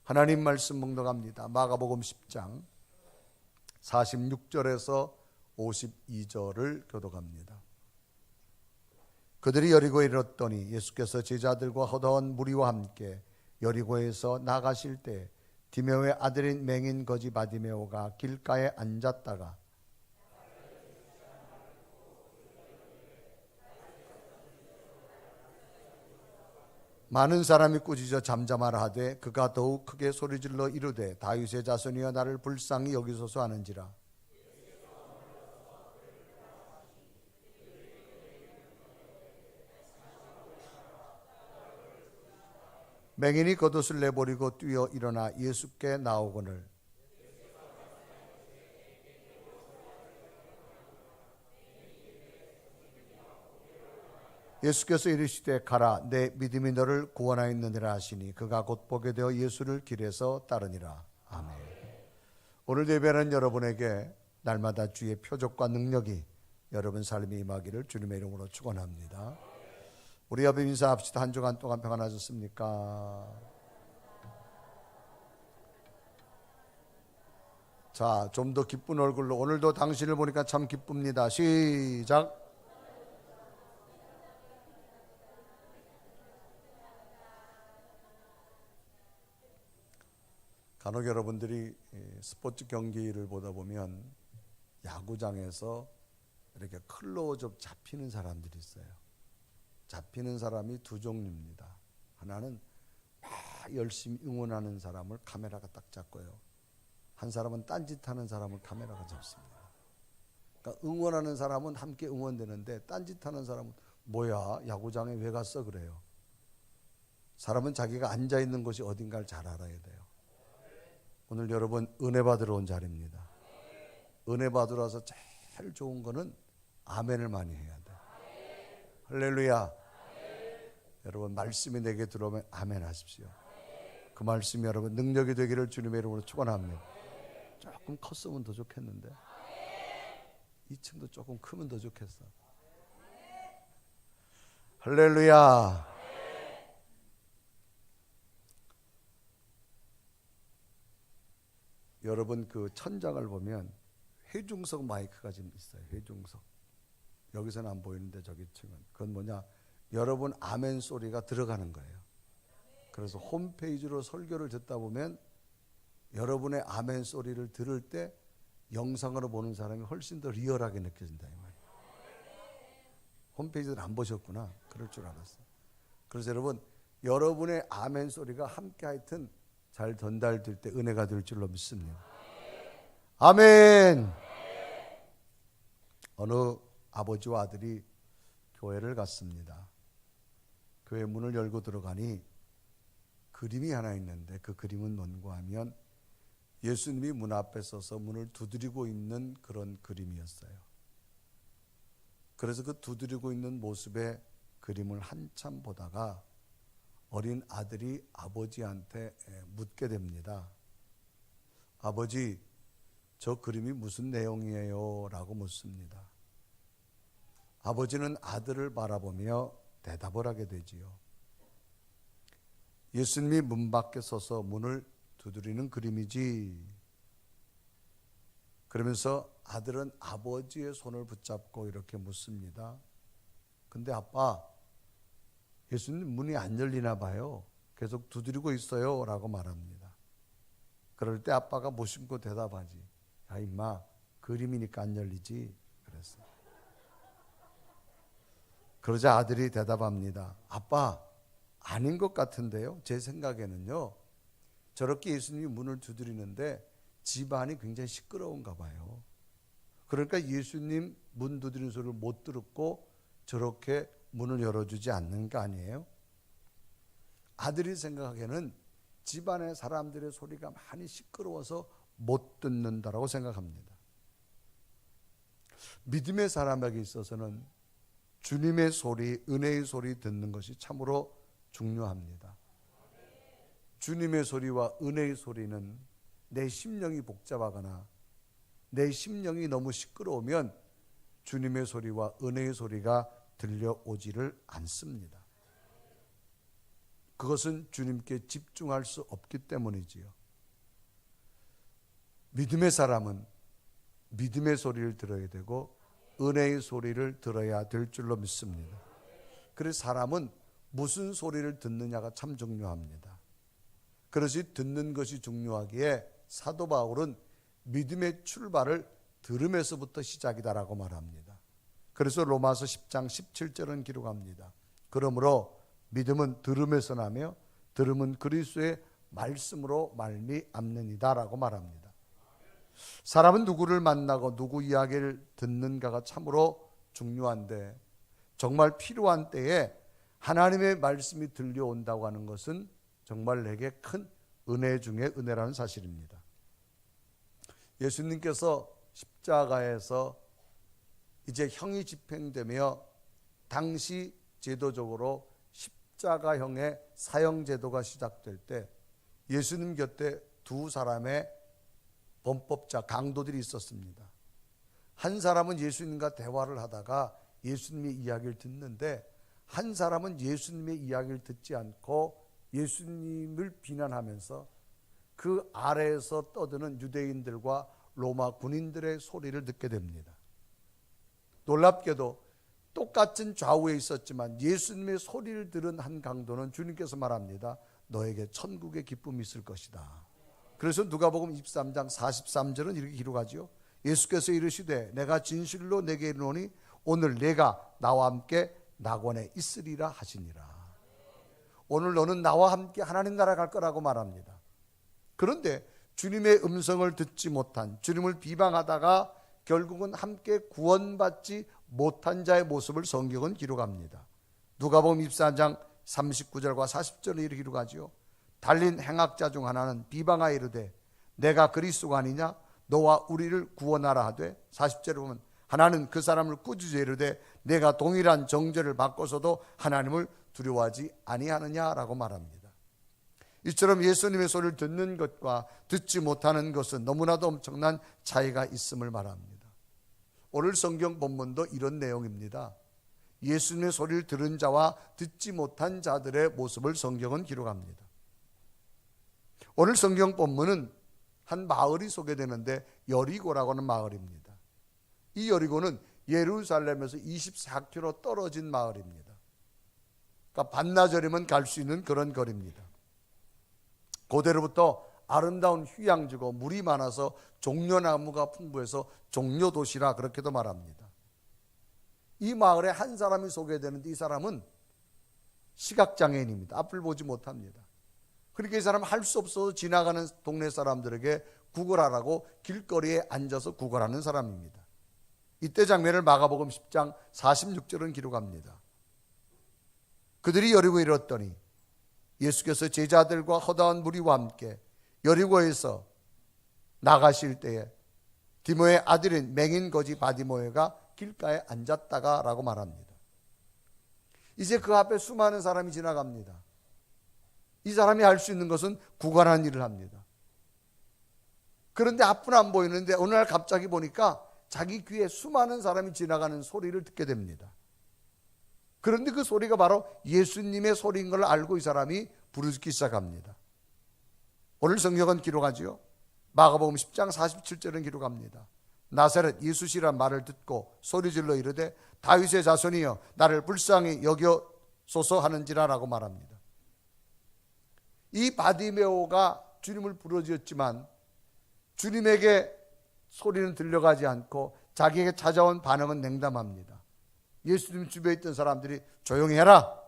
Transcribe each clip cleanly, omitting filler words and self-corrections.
하나님 말씀 묵상합니다. 마가복음 10장 46절에서 52절을 교독합니다. 그들이 여리고에 이르렀더니 예수께서 제자들과 허다한 무리와 함께 여리고에서 나가실 때 디메오의 아들인 맹인 거지 바디메오가 길가에 앉았다가 많은 사람이 꾸짖어 잠잠하라 하되 그가 더욱 크게 소리질러 이르되 다윗의 자손이여 나를 불쌍히 여기소서 하는지라. 맹인이 겉옷을 내버리고 뛰어 일어나 예수께 나오거늘 예수께서 이르시되 가라 내 믿음이 너를 구원하였느니라 하시니 그가 곧 보게 되어 예수를 길에서 따르니라. 아멘. 오늘 예배는 여러분에게 날마다 주의 표적과 능력이 여러분 삶에 임하기를 주님의 이름으로 축원합니다. 우리 옆에 인사합시다. 한 주간 동안 평안하셨습니까? 자, 좀 더 기쁜 얼굴로 오늘도 당신을 보니까 참 기쁩니다. 시작. 간혹 여러분들이 스포츠 경기를 보다 보면 야구장에서 이렇게 클로즈업 잡히는 사람들이 있어요. 잡히는 사람이 두 종류입니다. 하나는 막 열심히 응원하는 사람을 카메라가 딱 잡고요. 한 사람은 딴짓하는 사람을 카메라가 잡습니다. 그러니까 응원하는 사람은 함께 응원되는데 딴짓하는 사람은 뭐야 야구장에 왜 갔어 그래요. 사람은 자기가 앉아있는 곳이 어딘가를 잘 알아야 돼요. 오늘 여러분 은혜 받으러 온 자리입니다. 은혜 받으러 와서 제일 좋은 거는 아멘을 많이 해야 돼. 할렐루야. 여러분 말씀이 내게 들어오면 아멘 하십시오. 그 말씀이 여러분 능력이 되기를 주님의 이름으로 축원합니다. 조금 컸으면 더 좋겠는데 2층도 조금 크면 더 좋겠어. 할렐루야. 여러분 그 천장을 보면 회중석 마이크가 지금 있어요. 회중석. 여기서는 안 보이는데 저기 층은. 그건 뭐냐? 여러분 아멘 소리가 들어가는 거예요. 그래서 홈페이지로 설교를 듣다 보면 여러분의 아멘 소리를 들을 때 영상으로 보는 사람이 훨씬 더 리얼하게 느껴진다 이 말이에요. 홈페이지를 안 보셨구나. 그럴 줄 알았어요. 그래서 여러분 여러분의 아멘 소리가 함께 하여튼 잘 전달될 때 은혜가 될 줄로 믿습니다. 아멘. 어느 아버지와 아들이 교회를 갔습니다. 교회 문을 열고 들어가니 그림이 하나 있는데 그 그림은 뭔가 하면 예수님이 문 앞에 서서 문을 두드리고 있는 그런 그림이었어요. 그래서 그 두드리고 있는 모습의 그림을 한참 보다가 어린 아들이 아버지한테 묻게 됩니다. 아버지, 저 그림이 무슨 내용이에요? 라고 묻습니다. 아버지는 아들을 바라보며 대답을 하게 되지요. 예수님이 문 밖에 서서 문을 두드리는 그림이지. 그러면서 아들은 아버지의 손을 붙잡고 이렇게 묻습니다. 근데 아빠, 예수님 문이 안 열리나 봐요. 계속 두드리고 있어요. 라고 말합니다. 그럴 때 아빠가 무심코 대답하지. 야 임마, 그림이니까 안 열리지. 그랬어요. 그러자 아들이 대답합니다. 아빠, 아닌 것 같은데요. 제 생각에는요. 저렇게 예수님이 문을 두드리는데 집안이 굉장히 시끄러운가 봐요. 그러니까 예수님 문 두드리는 소리를 못 들었고 저렇게 문을 열어주지 않는 거 아니에요? 아들이 생각하기에는 집안의 사람들의 소리가 많이 시끄러워서 못 듣는다라고 생각합니다. 믿음의 사람에게 있어서는 주님의 소리, 은혜의 소리 듣는 것이 참으로 중요합니다. 주님의 소리와 은혜의 소리는 내 심령이 복잡하거나 내 심령이 너무 시끄러우면 주님의 소리와 은혜의 소리가 들려오지를 않습니다. 그것은 주님께 집중할 수 없기 때문이지요. 믿음의 사람은 믿음의 소리를 들어야 되고 은혜의 소리를 들어야 될 줄로 믿습니다. 그래서 사람은 무슨 소리를 듣느냐가 참 중요합니다. 그것이 듣는 것이 중요하기에 사도 바울은 믿음의 출발을 들음에서부터 시작이다라고 말합니다. 그래서 로마서 10장 17절은 기록합니다. 그러므로 믿음은 들음에서 나며 들음은 그리스도의 말씀으로 말미암느니다 라고 말합니다. 사람은 누구를 만나고 누구 이야기를 듣는가가 참으로 중요한데 정말 필요한 때에 하나님의 말씀이 들려온다고 하는 것은 정말 내게 큰 은혜 중에 은혜라는 사실입니다. 예수님께서 십자가에서 이제 형이 집행되며 당시 제도적으로 십자가형의 사형제도가 시작될 때 예수님 곁에 두 사람의 범법자 강도들이 있었습니다. 한 사람은 예수님과 대화를 하다가 예수님의 이야기를 듣는데 한 사람은 예수님의 이야기를 듣지 않고 예수님을 비난하면서 그 아래에서 떠드는 유대인들과 로마 군인들의 소리를 듣게 됩니다. 놀랍게도 똑같은 좌우에 있었지만 예수님의 소리를 들은 한 강도는 주님께서 말합니다. 너에게 천국의 기쁨이 있을 것이다. 그래서 누가복음 23장 43절은 이렇게 기록하지요. 예수께서 이르시되 내가 진실로 내게 이르노니 오늘 내가 나와 함께 낙원에 있으리라 하시니라. 오늘 너는 나와 함께 하나님 나라 갈 거라고 말합니다. 그런데 주님의 음성을 듣지 못한, 주님을 비방하다가 결국은 함께 구원받지 못한 자의 모습을 성경은 기록합니다. 누가복음 24장 39절과 40절에 이렇게 기록하지요. 달린 행악자 중 하나는 비방하여 이르되 내가 그리스도가 아니냐 너와 우리를 구원하라 하되 40절에 보면 하나는 그 사람을 꾸짖어 이르되 내가 동일한 정죄를 받고서도 하나님을 두려워하지 아니하느냐라고 말합니다. 이처럼 예수님의 소리를 듣는 것과 듣지 못하는 것은 너무나도 엄청난 차이가 있음을 말합니다. 오늘 성경 본문도 이런 내용입니다. 예수님의 소리를 들은 자와 듣지 못한 자들의 모습을 성경은 기록합니다. 오늘 성경 본문은 한 마을이 소개되는데 여리고라고 하는 마을입니다. 이 여리고는 예루살렘에서 24km 떨어진 마을입니다. 그러니까 반나절이면 갈 수 있는 그런 거리입니다. 고대로부터 아름다운 휴양지고 물이 많아서 종려나무가 풍부해서 종려도시라 그렇게도 말합니다. 이 마을에 한 사람이 소개되는데 이 사람은 시각장애인입니다. 앞을 보지 못합니다. 그러니까 이 사람은 할 수 없어서 지나가는 동네 사람들에게 구걸하라고 길거리에 앉아서 구걸하는 사람입니다. 이때 장면을 마가복음 10장 46절은 기록합니다. 그들이 여리고에 이르렀더니 예수께서 제자들과 허다한 무리와 함께 여리고에서 나가실 때에 디모의 아들인 맹인 거지 바디모에가 길가에 앉았다가 라고 말합니다. 이제 그 앞에 수많은 사람이 지나갑니다. 이 사람이 할 수 있는 것은 구걸하는 일을 합니다. 그런데 앞은 안 보이는데 어느 날 갑자기 보니까 자기 귀에 수많은 사람이 지나가는 소리를 듣게 됩니다. 그런데 그 소리가 바로 예수님의 소리인 걸 알고 이 사람이 부르짖기 시작합니다. 오늘 성경은 기록하지요. 마가복음 10장 47절은 기록합니다. 나사렛 예수시란 말을 듣고 소리질러 이르되 다윗의 자손이여 나를 불쌍히 여겨소서 하는지라라고 말합니다. 이 바디메오가 주님을 부르짖었지만 주님에게 소리는 들려가지 않고 자기에게 찾아온 반응은 냉담합니다. 예수님 주변에 있던 사람들이 조용히 해라.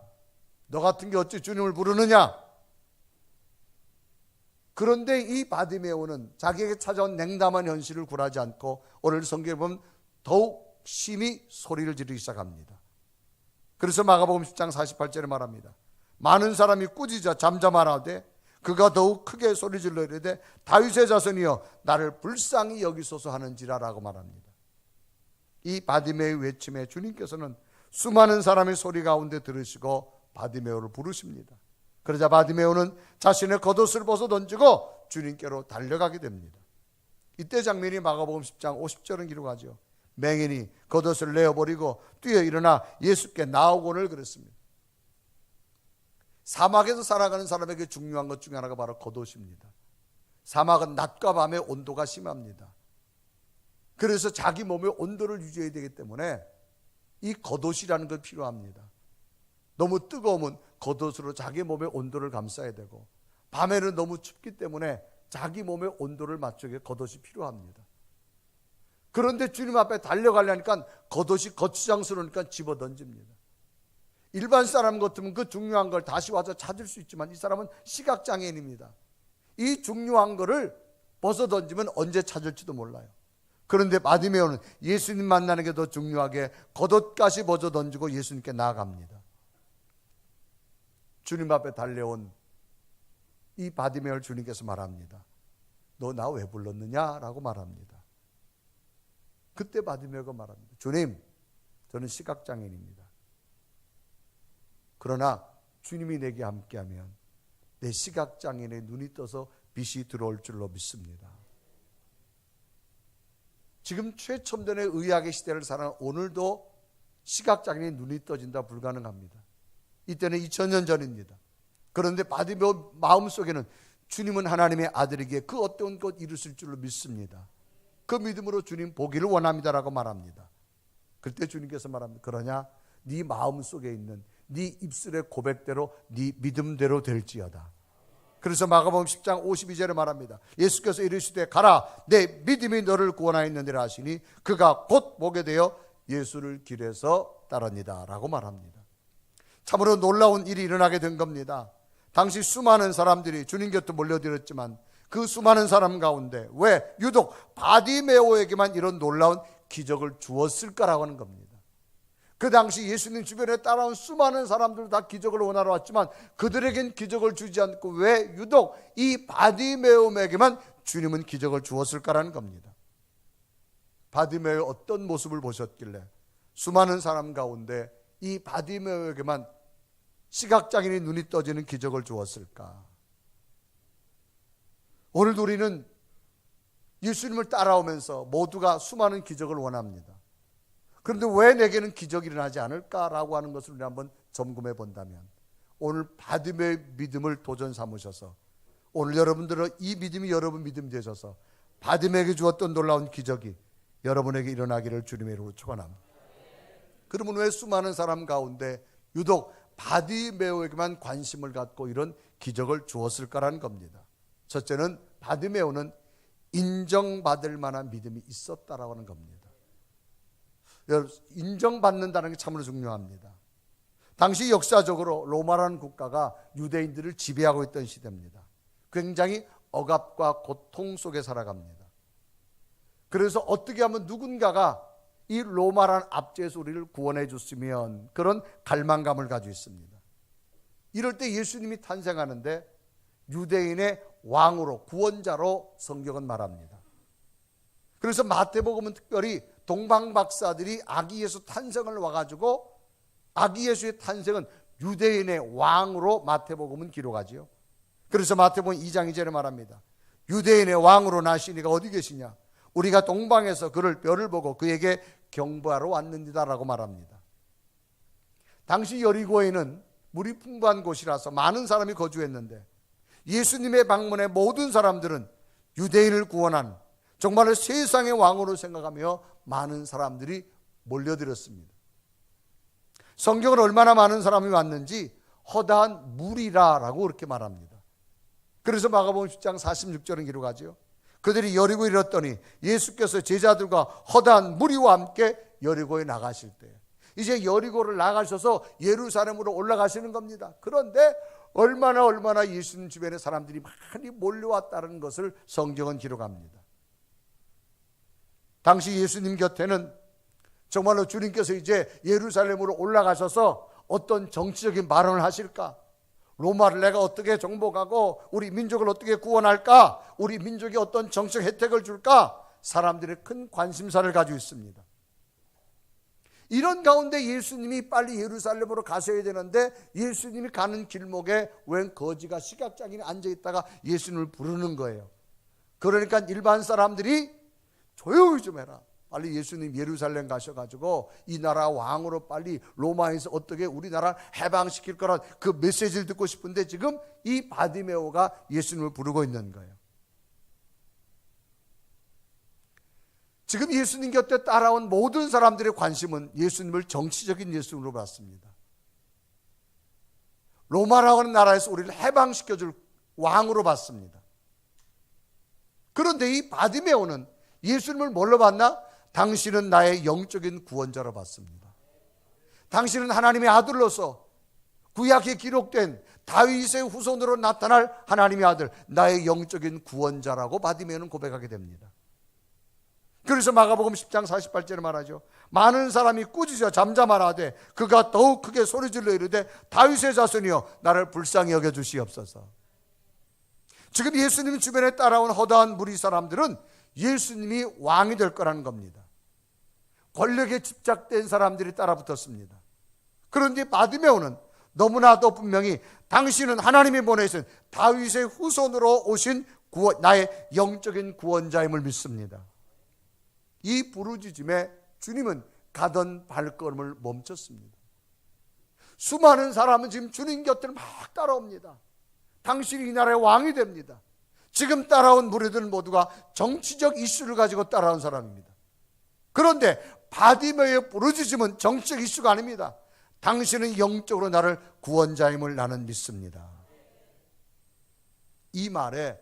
너 같은 게 어찌 주님을 부르느냐. 그런데 이 바디메오는 자기에게 찾아온 냉담한 현실을 굴하지 않고 오늘 성경에 보면 더욱 심히 소리를 지르기 시작합니다. 그래서 마가복음 10장 48절에 말합니다. 많은 사람이 꾸짖어 잠잠하라되 그가 더욱 크게 소리질러 이르되 다윗의 자손이여 나를 불쌍히 여기소서 하는지라라고 말합니다. 이 바디메오의 외침에 주님께서는 수많은 사람의 소리 가운데 들으시고 바디메오를 부르십니다. 그러자 바디메오는 자신의 겉옷을 벗어 던지고 주님께로 달려가게 됩니다. 이때 장면이 마가복음 10장 50절은 기록하죠. 맹인이 겉옷을 내어버리고 뛰어 일어나 예수께 나오고를 그랬습니다. 사막에서 살아가는 사람에게 중요한 것 중에 하나가 바로 겉옷입니다. 사막은 낮과 밤의 온도가 심합니다. 그래서 자기 몸의 온도를 유지해야 되기 때문에 이 겉옷이라는 것 필요합니다. 너무 뜨거우면 겉옷으로 자기 몸의 온도를 감싸야 되고, 밤에는 너무 춥기 때문에 자기 몸의 온도를 맞추기 위해 겉옷이 필요합니다. 그런데 주님 앞에 달려가려니까 겉옷이 거추장스러우니까 집어 던집니다. 일반 사람 같으면 그 중요한 걸 다시 와서 찾을 수 있지만 이 사람은 시각장애인입니다. 이 중요한 거를 벗어 던지면 언제 찾을지도 몰라요. 그런데 바디메오는 예수님 만나는 게 더 중요하게 겉옷까지 벗어 던지고 예수님께 나아갑니다. 주님 앞에 달려온 이 바디메오를 주님께서 말합니다. 너 나 왜 불렀느냐? 라고 말합니다. 그때 바디메오가 말합니다. 주님, 저는 시각장애인입니다. 그러나 주님이 내게 함께하면 내 시각장애인의 눈이 떠서 빛이 들어올 줄로 믿습니다. 지금 최첨단의 의학의 시대를 살아가는 오늘도 시각장애인의 눈이 떠진다 불가능합니다. 이때는 2000년 전입니다. 그런데 바디메오 마음속에는 주님은 하나님의 아들이기에 그 어떤 것 이루실 줄로 믿습니다. 그 믿음으로 주님 보기를 원합니다라고 말합니다. 그때 주님께서 말합니다. 그러냐? 네 마음속에 있는 네 입술의 고백대로 네 믿음대로 될지어다. 그래서 마가복음 10장 52절에 말합니다. 예수께서 이르시되 가라 내 믿음이 너를 구원하였느니라 하시니 그가 곧 보게 되어 예수를 길에서 따릅니다 라고 말합니다. 참으로 놀라운 일이 일어나게 된 겁니다. 당시 수많은 사람들이 주님 곁에 몰려들었지만 그 수많은 사람 가운데 왜 유독 바디메오에게만 이런 놀라운 기적을 주었을까라고 하는 겁니다. 그 당시 예수님 주변에 따라온 수많은 사람들 다 기적을 원하러 왔지만 그들에겐 기적을 주지 않고 왜 유독 이 바디메오에게만 주님은 기적을 주었을까라는 겁니다. 바디메오의 어떤 모습을 보셨길래 수많은 사람 가운데 이 바디메오에게만 시각장애인의 눈이 떠지는 기적을 주었을까? 오늘도 우리는 예수님을 따라오면서 모두가 수많은 기적을 원합니다. 그런데 왜 내게는 기적이 일어나지 않을까라고 하는 것을 우리 한번 점검해 본다면 오늘 바디메오의 믿음을 도전 삼으셔서 오늘 여러분들은 이 믿음이 여러분 믿음이 되셔서 바디메오에게 주었던 놀라운 기적이 여러분에게 일어나기를 주님의 이름으로 축원합니다. 그러면 왜 수많은 사람 가운데 유독 바디메오에게만 관심을 갖고 이런 기적을 주었을까라는 겁니다. 첫째는 바디메오는 인정받을 만한 믿음이 있었다라고 하는 겁니다. 여러분, 인정받는다는 게 참으로 중요합니다. 당시 역사적으로 로마라는 국가가 유대인들을 지배하고 있던 시대입니다. 굉장히 억압과 고통 속에 살아갑니다. 그래서 어떻게 하면 누군가가 이 로마라는 압제에서 우리를 구원해 줬으면 그런 갈망감을 가지고 있습니다. 이럴 때 예수님이 탄생하는데 유대인의 왕으로 구원자로 성경은 말합니다. 그래서 마태복음은 특별히 동방 박사들이 아기 예수 탄생을 와가지고 아기 예수의 탄생은 유대인의 왕으로 마태복음은 기록하지요. 그래서 마태복음 2장 2절에 말합니다. 유대인의 왕으로 나시니가 어디 계시냐? 우리가 동방에서 그를 뼈를 보고 그에게 경배하러 왔느니다라고 말합니다. 당시 여리고에는 물이 풍부한 곳이라서 많은 사람이 거주했는데 예수님의 방문에 모든 사람들은 유대인을 구원한 정말로 세상의 왕으로 생각하며 많은 사람들이 몰려들었습니다. 성경은 얼마나 많은 사람이 왔는지 허다한 무리라라고 그렇게 말합니다. 그래서 마가복음 10장 46절은 기록하죠. 그들이 여리고에 이르렀더니 예수께서 제자들과 허다한 무리와 함께 여리고에 나가실 때 이제 여리고를 나가셔서 예루살렘으로 올라가시는 겁니다. 그런데 얼마나 예수님 주변에 사람들이 많이 몰려왔다는 것을 성경은 기록합니다. 당시 예수님 곁에는 정말로 주님께서 이제 예루살렘으로 올라가셔서 어떤 정치적인 발언을 하실까? 로마를 내가 어떻게 정복하고 우리 민족을 어떻게 구원할까? 우리 민족이 어떤 정치적 혜택을 줄까? 사람들의 큰 관심사를 가지고 있습니다. 이런 가운데 예수님이 빨리 예루살렘으로 가셔야 되는데 예수님이 가는 길목에 웬 거지가 시각장애인이 앉아있다가 예수님을 부르는 거예요. 그러니까 일반 사람들이 조용히 좀 해라. 빨리 예수님 예루살렘 가셔가지고 이 나라 왕으로 빨리 로마에서 어떻게 우리나라 해방시킬 거란 그 메시지를 듣고 싶은데 지금 이 바디메오가 예수님을 부르고 있는 거예요. 지금 예수님 곁에 따라온 모든 사람들의 관심은 예수님을 정치적인 예수님으로 봤습니다. 로마라고 하는 나라에서 우리를 해방시켜줄 왕으로 봤습니다. 그런데 이 바디메오는 예수님을 뭘로 봤나? 당신은 나의 영적인 구원자로 봤습니다. 당신은 하나님의 아들로서 구약에 기록된 다윗의 후손으로 나타날 하나님의 아들, 나의 영적인 구원자라고 바디메오는 고백하게 됩니다. 그래서 마가복음 10장 48절에 말하죠. 많은 사람이 꾸짖어 잠잠하라되 그가 더욱 크게 소리질러 이르되 다윗의 자손이여 나를 불쌍히 여겨주시옵소서. 지금 예수님 주변에 따라온 허다한 무리 사람들은 예수님이 왕이 될 거라는 겁니다. 권력에 집착된 사람들이 따라붙었습니다. 그런데 바디메오는 너무나도 분명히 당신은 하나님이 보내신 다윗의 후손으로 오신 나의 영적인 구원자임을 믿습니다. 이 부르짖음에 주님은 가던 발걸음을 멈췄습니다. 수많은 사람은 지금 주님 곁을 막 따라옵니다. 당신이 이 나라의 왕이 됩니다. 지금 따라온 무리들은 모두가 정치적 이슈를 가지고 따라온 사람입니다. 그런데 바디메오의 부르짖음은 정치적 이슈가 아닙니다. 당신은 영적으로 나를 구원자임을 나는 믿습니다. 이 말에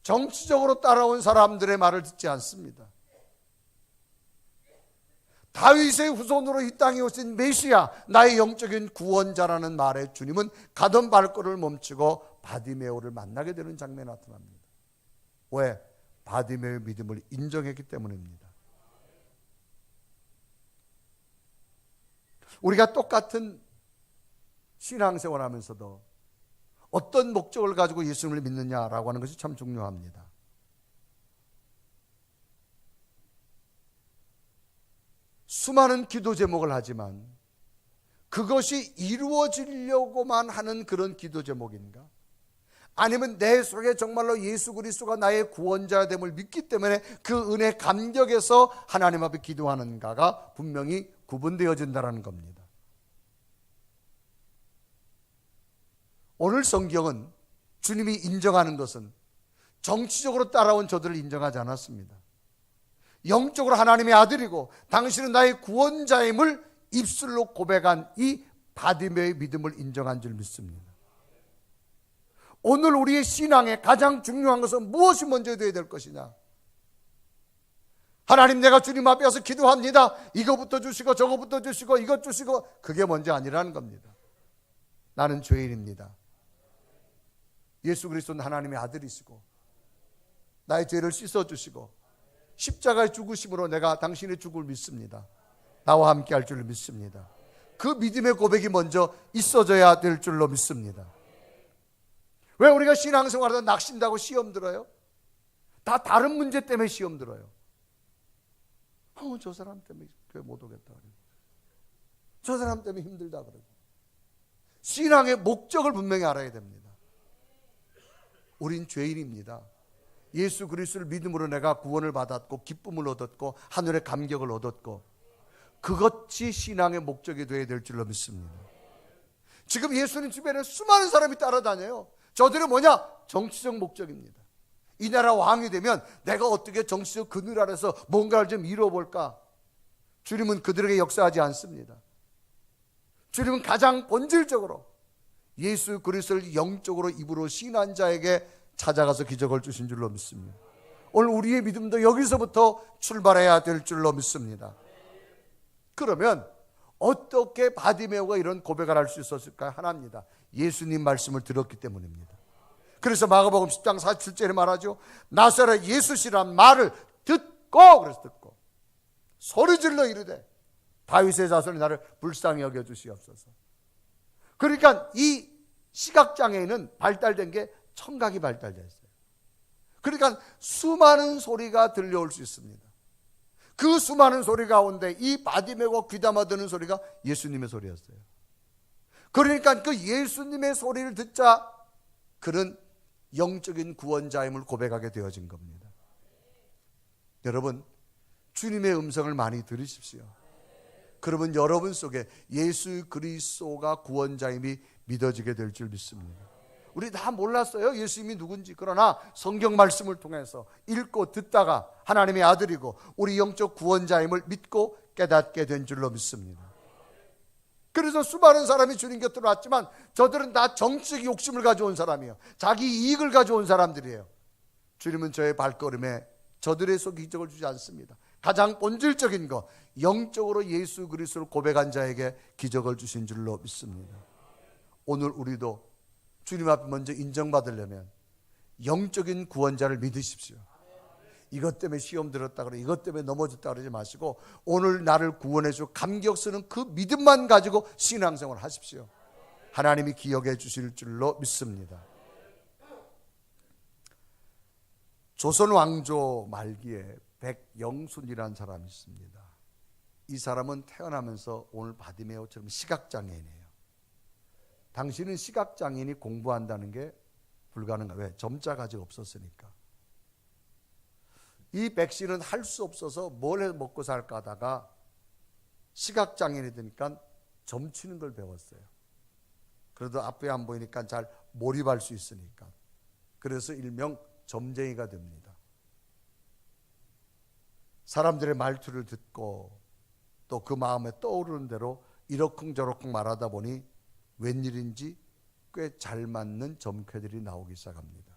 정치적으로 따라온 사람들의 말을 듣지 않습니다. 다윗의 후손으로 이 땅에 오신 메시아, 나의 영적인 구원자라는 말에 주님은 가던 발걸음을 멈추고 바디메오를 만나게 되는 장면이 나타납니다. 왜? 바디메오의 믿음을 인정했기 때문입니다. 우리가 똑같은 신앙생활 하면서도 어떤 목적을 가지고 예수님을 믿느냐라고 하는 것이 참 중요합니다. 수많은 기도 제목을 하지만 그것이 이루어지려고만 하는 그런 기도 제목인가? 아니면 내 속에 정말로 예수 그리스도가 나의 구원자됨을 믿기 때문에 그 은혜 감격에서 하나님 앞에 기도하는가가 분명히 구분되어진다는 겁니다. 오늘 성경은 주님이 인정하는 것은 정치적으로 따라온 저들을 인정하지 않았습니다. 영적으로 하나님의 아들이고 당신은 나의 구원자임을 입술로 고백한 이 바디메오의 믿음을 인정한 줄 믿습니다. 오늘 우리의 신앙에 가장 중요한 것은 무엇이 먼저 되어야 될 것이냐? 하나님, 내가 주님 앞에 와서 기도합니다. 이거부터 주시고 저거부터 주시고 이것 주시고, 그게 먼저 아니라는 겁니다. 나는 죄인입니다. 예수 그리스도는 하나님의 아들이시고 나의 죄를 씻어주시고 십자가의 죽으심으로 내가 당신의 죽음을 믿습니다. 나와 함께 할 줄로 믿습니다. 그 믿음의 고백이 먼저 있어져야 될 줄로 믿습니다. 왜 우리가 신앙생활하다 낙심다고 시험 들어요? 다 다른 문제 때문에 시험 들어요. 저 사람 때문에 교회 못 오겠다 그러고, 저 사람 때문에 힘들다 그러고. 신앙의 목적을 분명히 알아야 됩니다. 우린 죄인입니다. 예수 그리스도를 믿음으로 내가 구원을 받았고 기쁨을 얻었고 하늘의 감격을 얻었고, 그것이 신앙의 목적이 되어야 될 줄로 믿습니다. 지금 예수님 주변에 수많은 사람이 따라다녀요. 저들은 뭐냐? 정치적 목적입니다. 이 나라 왕이 되면 내가 어떻게 정치적 그늘 아래서 뭔가를 좀 이루어볼까? 주님은 그들에게 역사하지 않습니다. 주님은 가장 본질적으로 예수 그리스도를 영적으로 입으로 신한 자에게 찾아가서 기적을 주신 줄로 믿습니다. 오늘 우리의 믿음도 여기서부터 출발해야 될 줄로 믿습니다. 그러면 어떻게 바디메오가 이런 고백을 할 수 있었을까? 하나입니다. 예수님 말씀을 들었기 때문입니다. 그래서 마가복음 10장 47절에 말하죠. 나사렛 예수시란 말을 듣고, 그래서 듣고 소리질러 이르되 다윗의 자손이 나를 불쌍히 여겨 주시옵소서. 그러니까 이 시각장애인은 발달된 게 청각이 발달됐어요. 그러니까 수많은 소리가 들려올 수 있습니다. 그 수많은 소리 가운데 이 바디메오가 귀담아 듣는 소리가 예수님의 소리였어요. 그러니까 그 예수님의 소리를 듣자 그는 영적인 구원자임을 고백하게 되어진 겁니다. 여러분, 주님의 음성을 많이 들으십시오. 그러면 여러분 속에 예수 그리스도가 구원자임이 믿어지게 될 줄 믿습니다. 우리 다 몰랐어요, 예수님이 누군지. 그러나 성경 말씀을 통해서 읽고 듣다가 하나님의 아들이고 우리 영적 구원자임을 믿고 깨닫게 된 줄로 믿습니다. 그래서 수많은 사람이 주님 곁으로 왔지만 저들은 다 정치적 욕심을 가져온 사람이에요. 자기 이익을 가져온 사람들이에요. 주님은 저의 발걸음에 저들의 속 기적을 주지 않습니다. 가장 본질적인 것, 영적으로 예수 그리스도를 고백한 자에게 기적을 주신 줄로 믿습니다. 오늘 우리도 주님 앞에 먼저 인정받으려면 영적인 구원자를 믿으십시오. 이것 때문에 시험 들었다 그래, 이것 때문에 넘어졌다 그러지 마시고 오늘 나를 구원해주고 감격 쓰는 그 믿음만 가지고 신앙생활을 하십시오. 하나님이 기억해 주실 줄로 믿습니다. 조선 왕조 말기에 백영순이라는 사람이 있습니다. 이 사람은 태어나면서 오늘 바디메오처럼 시각장애인이에요. 당신은 시각장애인이 공부한다는 게 불가능해요. 왜? 점자가 아직 없었으니까. 이 백씨는 할 수 없어서 뭘 해 먹고 살까 하다가 시각장애인이 되니까 점치는 걸 배웠어요. 그래도 앞에 안 보이니까 잘 몰입할 수 있으니까. 그래서 일명 점쟁이가 됩니다. 사람들의 말투를 듣고 또 그 마음에 떠오르는 대로 이러쿵저러쿵 말하다 보니 웬일인지 꽤 잘 맞는 점괘들이 나오기 시작합니다.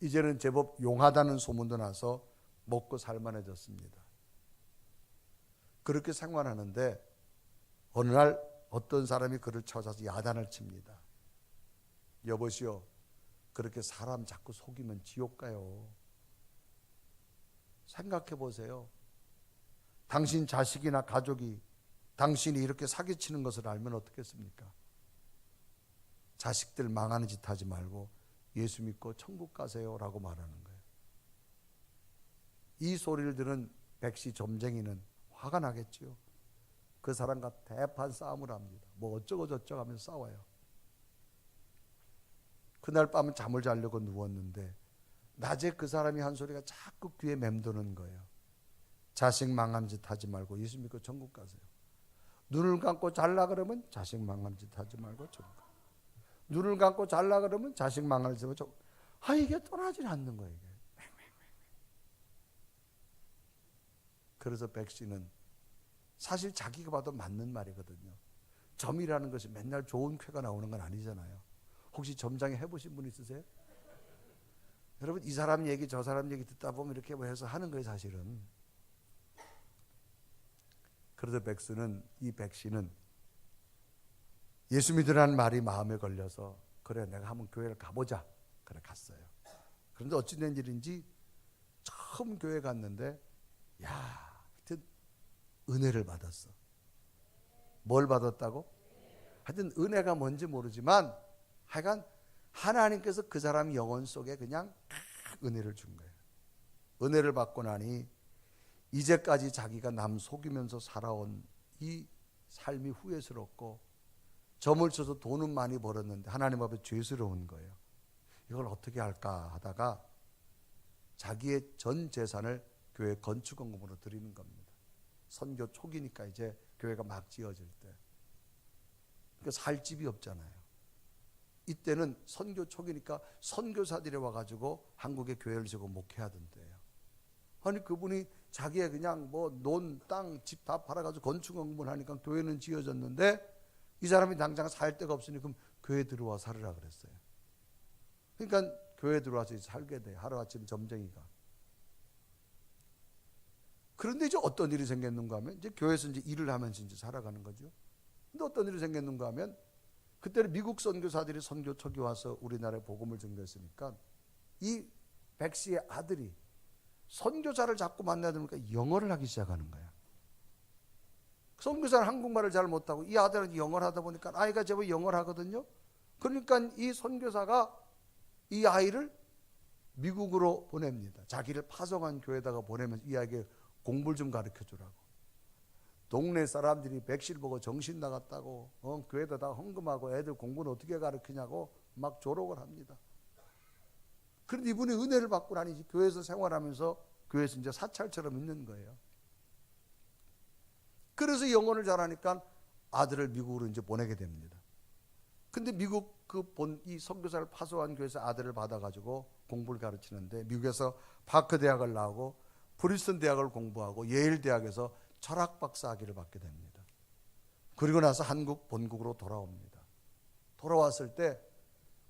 이제는 제법 용하다는 소문도 나서 먹고 살만해졌습니다. 그렇게 생활하는데 어느 날 어떤 사람이 그를 찾아서 야단을 칩니다. 여보시오, 그렇게 사람 자꾸 속이면 지옥 가요. 생각해 보세요. 당신 자식이나 가족이 당신이 이렇게 사기치는 것을 알면 어떻겠습니까? 자식들 망하는 짓 하지 말고 예수 믿고 천국 가세요 라고 말하는 거예요. 이 소리를 들은 백씨 점쟁이는 화가 나겠지요. 그 사람과 대판 싸움을 합니다. 뭐 어쩌고 저쩌고 하면서 싸워요. 그날 밤은 잠을 자려고 누웠는데 낮에 그 사람이 한 소리가 자꾸 귀에 맴도는 거예요. 자식 망한 짓 하지 말고 예수 믿고 천국 가세요. 눈을 감고 잘라 그러면 자식 망한 짓 하지 말고 천국 가세요. 눈을 감고 잘라 그러면 자식 망할 짓 하지 말고. 이게 떠나질 않는 거예요. 이게. 그래서 백씨는 사실 자기가 봐도 맞는 말이거든요. 점이라는 것이 맨날 좋은 쾌가 나오는 건 아니잖아요. 혹시 점장에 해보신 분 있으세요? 여러분, 이 사람 얘기 저 사람 얘기 듣다 보면 이렇게 뭐 해서 하는 거예요, 사실은. 그래서 이 백씨는 예수 믿으라는 말이 마음에 걸려서 그래, 내가 한번 교회를 가보자. 그래 갔어요. 그런데 어찌 된 일인지 처음 교회 갔는데 하여튼 은혜를 받았어. 뭘 받았다고? 하여튼 은혜가 뭔지 모르지만 하여간 하나님께서 그 사람 영혼 속에 그냥 은혜를 준 거예요. 은혜를 받고 나니 이제까지 자기가 남 속이면서 살아온 이 삶이 후회스럽고 점을 쳐서 돈은 많이 벌었는데 하나님 앞에 죄스러운 거예요. 이걸 어떻게 할까 하다가 자기의 전 재산을 교회 건축원금으로 드리는 겁니다. 선교 초기니까 이제 교회가 막 지어질 때. 그러니까 살 집이 없잖아요. 이때는 선교 초기니까 선교사들이 와가지고 한국에 교회를 지고 목회하던 때예요. 아니 그분이 자기의 그냥 뭐 논, 땅, 집 다 팔아가지고 건축원금을 하니까 교회는 지어졌는데 이 사람이 당장 살 데가 없으니 그럼 교회 들어와 살으라 그랬어요. 그러니까 교회 들어와서 살게 돼. 하루아침 점쟁이가. 그런데 이제 어떤 일이 생겼는가 하면 이제 교회에서 이제 일을 하면서 이제 살아가는 거죠. 근데 어떤 일이 생겼는가 하면 그때는 미국 선교사들이 선교 초기 와서 우리나라에 복음을 전개했으니까 이 백씨의 아들이 선교사를 자꾸 만나야 되니까 영어를 하기 시작하는 거야. 선교사는 한국말을 잘 못하고 이 아들은 영어를 하다 보니까 아이가 제법 영어를 하거든요. 그러니까 이 선교사가 이 아이를 미국으로 보냅니다. 자기를 파송한 교회에다가 보내면 이 아이에게 공부를 좀 가르쳐주라고. 동네 사람들이 백실 보고 정신 나갔다고 교회에다 다 헌금하고 애들 공부는 어떻게 가르치냐고 막 조롱을 합니다. 그런데 이분이 은혜를 받고 나니 교회에서 생활하면서 교회에서 이제 사찰처럼 있는 거예요. 그래서 영어를 잘하니까 아들을 미국으로 이제 보내게 됩니다. 근데 미국 이 선교사를 파송한 교회에서 아들을 받아가지고 공부를 가르치는데, 미국에서 바크 대학을 나오고 프린스턴 대학을 공부하고 예일 대학에서 철학 박사 학위를 받게 됩니다. 그리고 나서 한국 본국으로 돌아옵니다. 돌아왔을 때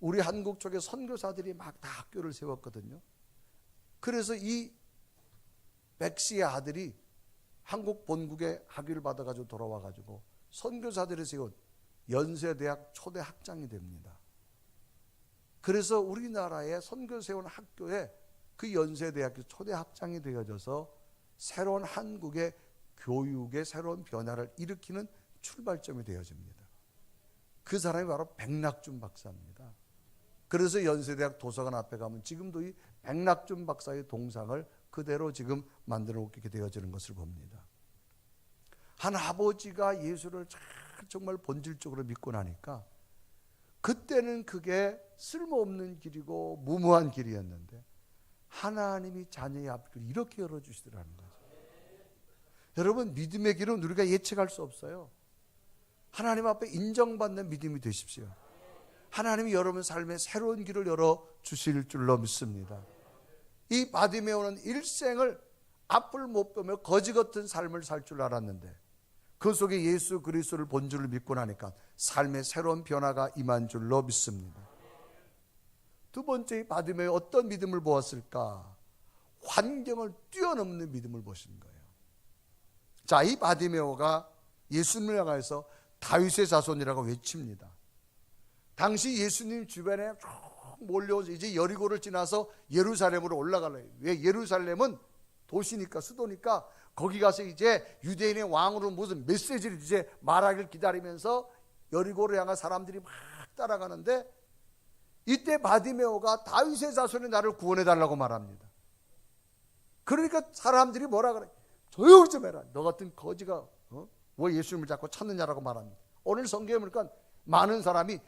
우리 한국 쪽에 선교사들이 막 다 학교를 세웠거든요. 그래서 이 백씨의 아들이 한국 본국에 학위를 받아가지고 돌아와가지고 선교사들이 세운 연세대학 초대 학장이 됩니다. 그래서 우리나라의 선교 세운 학교에 그 연세대학교 초대 학장이 되어져서 새로운 한국의 교육의 새로운 변화를 일으키는 출발점이 되어집니다. 그 사람이 바로 백낙준 박사입니다. 그래서 연세대학 도서관 앞에 가면 지금도 이 백낙준 박사의 동상을 그대로 지금 만들어 놓게 되어지는 것을 봅니다. 한 아버지가 예수를 정말 본질적으로 믿고 나니까 그때는 그게 쓸모없는 길이고 무모한 길이었는데 하나님이 자녀의 앞길을 이렇게 열어주시더라는 거죠. 여러분, 믿음의 길은 우리가 예측할 수 없어요. 하나님 앞에 인정받는 믿음이 되십시오. 하나님이 여러분 삶에 새로운 길을 열어주실 줄로 믿습니다. 이 바디메오는 일생을 앞을 못 보며 거지 같은 삶을 살 줄 알았는데 그 속에 예수 그리스도를 본 줄을 믿고 나니까 삶의 새로운 변화가 임한 줄로 믿습니다. 두 번째, 이 바디메오 어떤 믿음을 보았을까? 환경을 뛰어넘는 믿음을 보신 거예요. 자, 이 바디메오가 예수님을 향해서 다윗의 자손이라고 외칩니다. 당시 예수님 주변에 쭉 몰려오서 이제 여리고를 지나서 예루살렘으로 올라가려고. 왜? 예루살렘은 도시니까, 수도니까 거기 가서 이제 유대인의 왕으로 무슨 메시지를 이제 말하길 기다리면서 여리고를 향한 사람들이 막 따라가는데, 이때 바디메오가 다윗의 자손이 나를 구원해 달라고 말합니다. 그러니까 사람들이 뭐라 그래? 조용히 좀 해라. 너 같은 거지가 왜 예수님을 자꾸 찾느냐라고 말합니다. 오늘 성경에 보니까 많은 사람이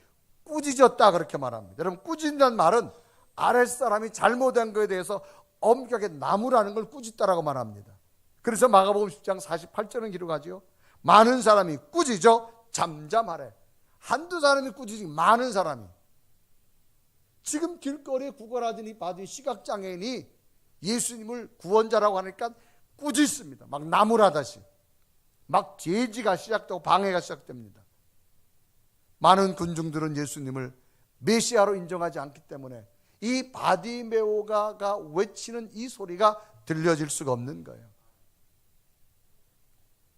꾸짖었다 그렇게 말합니다. 여러분, 꾸짖는다는 말은 아랫사람이 잘못한 것에 대해서 엄격하게 나무라는 걸 꾸짖다라고 말합니다. 그래서 마가복음 10장 48절은 기록하지요. 많은 사람이 꾸짖어 잠잠하래. 한두 사람이 꾸짖지 많은 사람이. 지금 길거리에 구걸하더니 받은 시각장애인이 예수님을 구원자라고 하니까 꾸짖습니다. 막 나무라다시. 막 제지가 시작되고 방해가 시작됩니다. 많은 군중들은 예수님을 메시아로 인정하지 않기 때문에 이 바디메오가 외치는 이 소리가 들려질 수가 없는 거예요.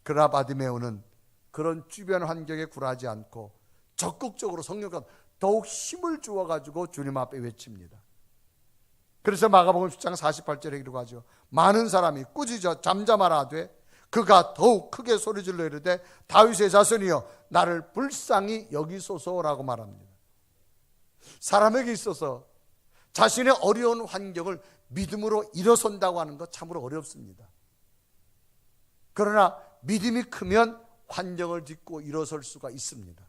그러나 바디메오는 그런 주변 환경에 굴하지 않고 적극적으로 성령과 더욱 힘을 주어가지고 주님 앞에 외칩니다. 그래서 마가복음 10장 48절에 기록하죠. 많은 사람이 꾸짖어 잠잠하라 하되 그가 더욱 크게 소리질러 이르되 다윗의 자손이여 나를 불쌍히 여기소서라고 말합니다. 사람에게 있어서 자신의 어려운 환경을 믿음으로 일어선다고 하는 것 참으로 어렵습니다. 그러나 믿음이 크면 환경을 딛고 일어설 수가 있습니다.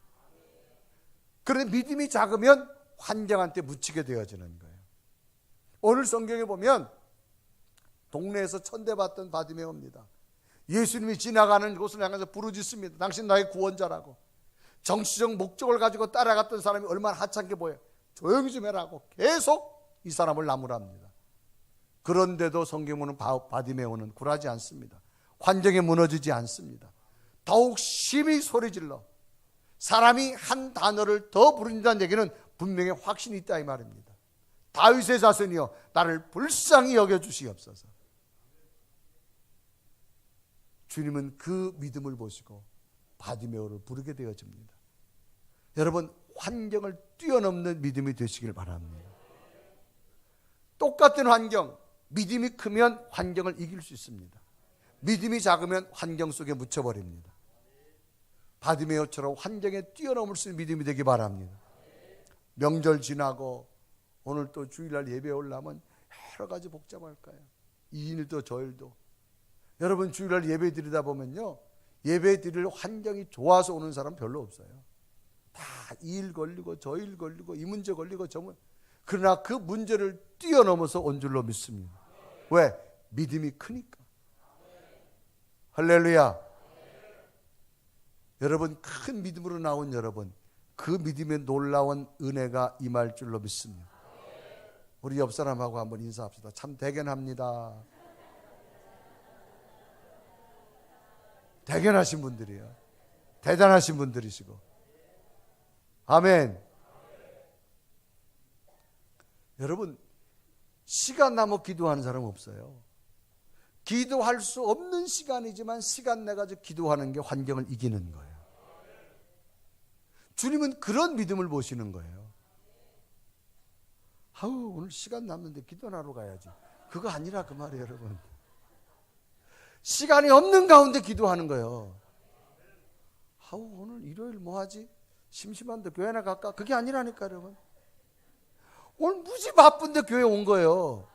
그런데 믿음이 작으면 환경한테 묻히게 되어지는 거예요. 오늘 성경에 보면 동네에서 천대받던 바디메오입니다. 예수님이 지나가는 곳을 향해서 부르짖습니다. 당신 나의 구원자라고. 정치적 목적을 가지고 따라갔던 사람이 얼마나 하찮게 보여요. 조용히 좀 해라고 계속 이 사람을 나무랍니다. 그런데도 성경은 바디메오는 굴하지 않습니다. 환경에 무너지지 않습니다. 더욱 심히 소리질러 사람이 한 단어를 더 부른다는 얘기는 분명히 확신이 있다 이 말입니다. 다윗의 자손이여 나를 불쌍히 여겨주시옵소서. 주님은 그 믿음을 보시고 바디메오를 부르게 되어집니다. 여러분, 환경을 뛰어넘는 믿음이 되시길 바랍니다. 똑같은 환경, 믿음이 크면 환경을 이길 수 있습니다. 믿음이 작으면 환경 속에 묻혀버립니다. 바디메오처럼 환경에 뛰어넘을 수 있는 믿음이 되기 바랍니다. 명절 지나고 오늘 또 주일날 예배 올라면 여러 가지 복잡할 거예요. 이 일도 저 일도. 여러분, 주일날 예배 드리다 보면요, 예배 드릴 환경이 좋아서 오는 사람 별로 없어요. 다 이 일 걸리고 저 일 걸리고 이 문제 걸리고 저 문제. 그러나 그 문제를 뛰어넘어서 온 줄로 믿습니다. 왜? 믿음이 크니까. 할렐루야. 여러분, 큰 믿음으로 나온 여러분, 그 믿음의 놀라운 은혜가 임할 줄로 믿습니다. 우리 옆 사람하고 한번 인사합시다. 참 대견합니다. 대견하신 분들이에요. 대단하신 분들이시고. 아멘. 여러분, 시간 남아 기도하는 사람 없어요. 기도할 수 없는 시간이지만 시간 내가지고 기도하는 게 환경을 이기는 거예요. 주님은 그런 믿음을 보시는 거예요. 아우, 오늘 시간 남는데 기도하러 가야지. 그거 아니라 그 말이에요, 여러분. 시간이 없는 가운데 기도하는 거예요. 아우, 오늘 일요일 뭐 하지? 심심한데 교회나 갈까? 그게 아니라니까, 여러분. 오늘 무지 바쁜데 교회 온 거예요.